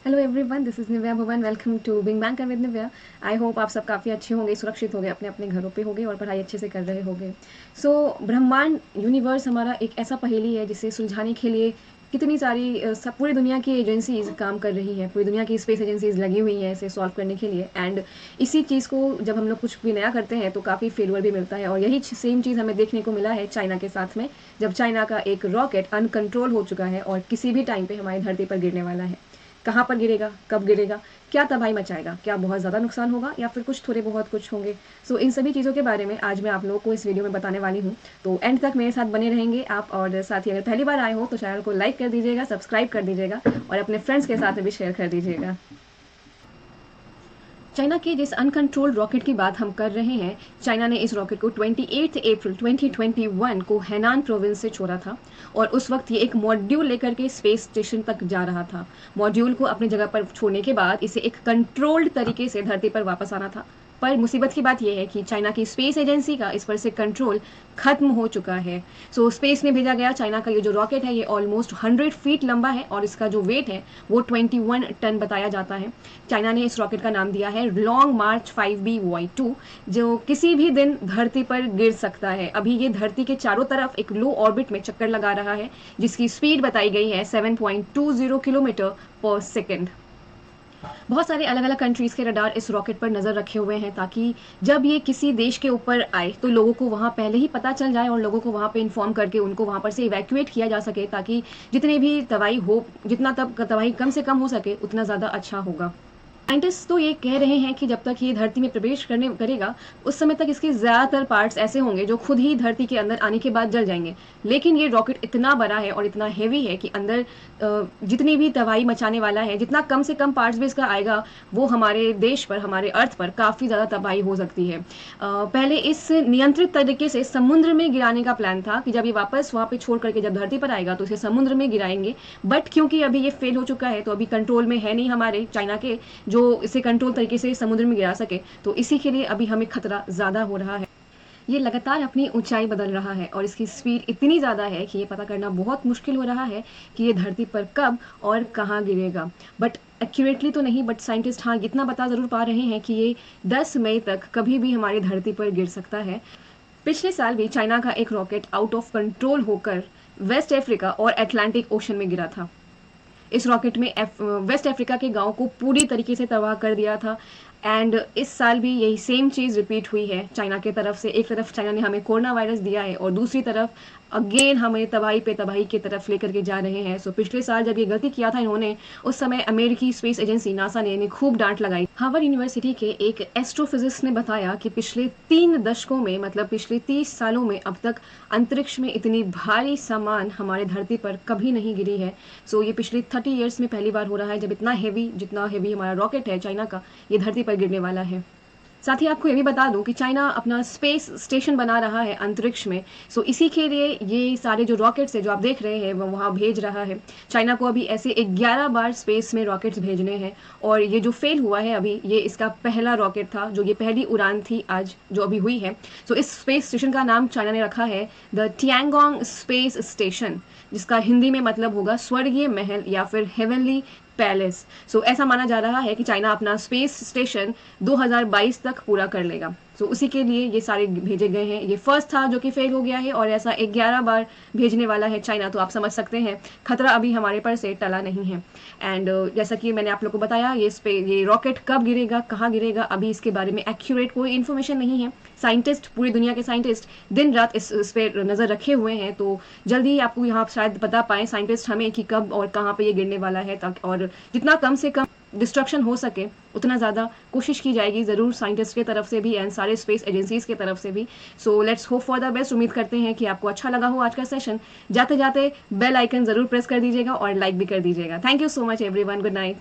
Hello everyone, this is Nivya Bhuvan. Welcome to big banker with Nivya. I hope आप सब काफ़ी अच्छे होंगे, सुरक्षित होंगे, अपने अपने घरों पे होंगे और पढ़ाई अच्छे से कर रहे होंगे। ब्रह्मांड यूनिवर्स हमारा एक ऐसा पहेली है जिसे सुलझाने के लिए कितनी सारी सब पूरी दुनिया की एजेंसीज काम कर रही है। पूरी दुनिया की स्पेस एजेंसीज लगी हुई हैं इसे सॉल्व करने के लिए। एंड इसी चीज़ को जब हम लोग कुछ भी नया करते हैं तो काफ़ी फेलियर भी मिलता है। और यही सेम चीज़ हमें देखने को मिला है चाइना के साथ में, जब चाइना का एक रॉकेट अनकंट्रोल हो चुका है और किसी भी टाइम पे हमारी धरती पर गिरने वाला है। कहाँ पर गिरेगा, कब गिरेगा, क्या तबाही मचाएगा, क्या बहुत ज़्यादा नुकसान होगा या फिर कुछ थोड़े बहुत कुछ होंगे। इन सभी चीज़ों के बारे में आज मैं आप लोगों को इस वीडियो में बताने वाली हूँ। तो एंड तक मेरे साथ बने रहेंगे आप, और साथ ही अगर पहली बार आए हो तो चैनल को लाइक कर दीजिएगा, सब्सक्राइब कर दीजिएगा और अपने फ्रेंड्स के साथ में भी शेयर कर दीजिएगा। चाइना के जिस अनकंट्रोल्ड रॉकेट की बात हम कर रहे हैं, चाइना ने इस रॉकेट को 28 अप्रैल 2021 को हैनान प्रोविंस से छोड़ा था। और उस वक्त ये एक मॉड्यूल लेकर के स्पेस स्टेशन तक जा रहा था। मॉड्यूल को अपनी जगह पर छोड़ने के बाद इसे एक कंट्रोल्ड तरीके से धरती पर वापस आना था। पर मुसीबत की बात यह है कि चाइना की स्पेस एजेंसी का इस पर से कंट्रोल खत्म हो चुका है। स्पेस में भेजा गया चाइना का ये जो रॉकेट है, ये ऑलमोस्ट 100 फीट लंबा है और इसका जो वेट है वो 21 टन बताया जाता है। चाइना ने इस रॉकेट का नाम दिया है लॉन्ग मार्च 5B-Y2, जो किसी भी दिन धरती पर गिर सकता है। अभी ये धरती के चारों तरफ एक लो ऑर्बिट में चक्कर लगा रहा है, जिसकी स्पीड बताई गई है 7.20 किलोमीटर पर सेकेंड। बहुत सारे अलग अलग कंट्रीज़ के रडार इस रॉकेट पर नज़र रखे हुए हैं, ताकि जब ये किसी देश के ऊपर आए तो लोगों को वहाँ पहले ही पता चल जाए और लोगों को वहाँ पे इन्फॉर्म करके उनको वहाँ पर से इवैक्यूएट किया जा सके, ताकि जितने भी तबाही हो, जितना तब तबाही कम से कम हो सके उतना ज़्यादा अच्छा होगा। साइंटिस्ट तो ये कह रहे हैं कि जब तक ये धरती में प्रवेश करने करेगा उस समय तक इसके ज़्यादातर पार्ट्स ऐसे होंगे जो खुद ही धरती के अंदर आने के बाद जल जाएंगे। लेकिन ये रॉकेट इतना बड़ा है और इतना हेवी है कि अंदर जितनी भी तबाही मचाने वाला है, जितना कम से कम पार्ट्स भी इसका आएगा, वो हमारे देश पर, हमारे अर्थ पर काफ़ी ज़्यादा तबाही हो सकती है। पहले इस नियंत्रित तरीके से समुद्र में गिराने का प्लान था कि जब ये वापस वहाँ पे छोड़ करके जब धरती पर आएगा तो इसे समुद्र में गिराएंगे। बट क्योंकि अभी ये फेल हो चुका है तो अभी कंट्रोल में है नहीं हमारे चाइना के, जो इसे कंट्रोल तरीके से समुद्र में गिरा सके, तो इसी के लिए अभी हमें खतरा ज़्यादा हो रहा है। ये लगातार अपनी ऊंचाई बदल रहा है और इसकी स्पीड इतनी ज़्यादा है कि ये पता करना बहुत मुश्किल हो रहा है कि ये धरती पर कब और कहाँ गिरेगा। बट एक्यूरेटली तो नहीं, बट साइंटिस्ट हाँ इतना बता ज़रूर पा रहे हैं कि ये 10 मई तक कभी भी हमारी धरती पर गिर सकता है। पिछले साल भी चाइना का एक रॉकेट आउट ऑफ कंट्रोल होकर वेस्ट अफ्रीका और अटलांटिक ओशन में गिरा था। इस रॉकेट में वेस्ट अफ्रीका के गांव को पूरी तरीके से तबाह कर दिया था। एंड इस साल भी यही सेम चीज़ रिपीट हुई है चाइना के तरफ से। एक तरफ चाइना ने हमें कोरोना वायरस दिया है और दूसरी तरफ अगेन हमें तबाही पे तबाही की तरफ लेकर के जा रहे हैं। पिछले साल जब ये गलती किया था इन्होंने, उस समय अमेरिकी स्पेस एजेंसी नासा ने इन्हें खूब डांट लगाई। हार्वर्ड यूनिवर्सिटी के एक एस्ट्रोफिजिस्ट ने बताया कि पिछले 3 दशकों में, मतलब पिछले 30 सालों में अब तक अंतरिक्ष में इतनी भारी सामान हमारे धरती पर कभी नहीं गिरी है। ये पिछले 30 ईयर्स में पहली बार हो रहा है जब जितना हेवी हमारा रॉकेट है चाइना का, ये धरती पर गिरने वाला है। साथ ही आपको ये भी बता दूं कि चाइना अपना स्पेस स्टेशन बना रहा है अंतरिक्ष में। इसी के लिए ये सारे जो रॉकेट्स है जो आप देख रहे हैं वो वहाँ भेज रहा है। चाइना को अभी ऐसे 11 बार स्पेस में रॉकेट्स भेजने हैं और ये जो फेल हुआ है अभी, ये इसका पहला रॉकेट था, जो ये पहली उड़ान थी आज जो अभी हुई है। इस स्पेस स्टेशन का नाम चाइना ने रखा है द टियांगोंग स्पेस स्टेशन, जिसका हिंदी में मतलब होगा स्वर्गीय महल या फिर हेवनली पैलेस। ऐसा माना जा रहा है कि चाइना अपना स्पेस स्टेशन 2022 तक पूरा कर लेगा। उसी के लिए ये सारे भेजे गए हैं। ये फर्स्ट था जो कि फेल हो गया है और ऐसा 11 बार भेजने वाला है चाइना। तो आप समझ सकते हैं खतरा अभी हमारे पर से टला नहीं है। एंड जैसा कि मैंने आप लोग को बताया, ये रॉकेट कब गिरेगा, कहाँ गिरेगा, अभी इसके बारे में एक्यूरेट कोई इन्फॉर्मेशन नहीं है। साइंटिस्ट, पूरी दुनिया के साइंटिस्ट दिन रात इस पर नज़र रखे हुए हैं। तो जल्दी ही आपको यहाँ शायद बता पाएँ साइंटिस्ट हमें कि कब और कहाँ पे ये गिरने वाला है, ताकि और जितना कम से कम डिस्ट्रक्शन हो सके उतना ज़्यादा कोशिश की जाएगी ज़रूर साइंटिस्ट की तरफ से भी एंड सारे स्पेस एजेंसीज की तरफ से भी। Let's hope for the best. उम्मीद करते हैं कि आपको अच्छा लगा हो आज का सेशन। जाते जाते बेल आइकन ज़रूर प्रेस कर दीजिएगा और लाइक भी कर दीजिएगा। Thank you so much everyone. Good night.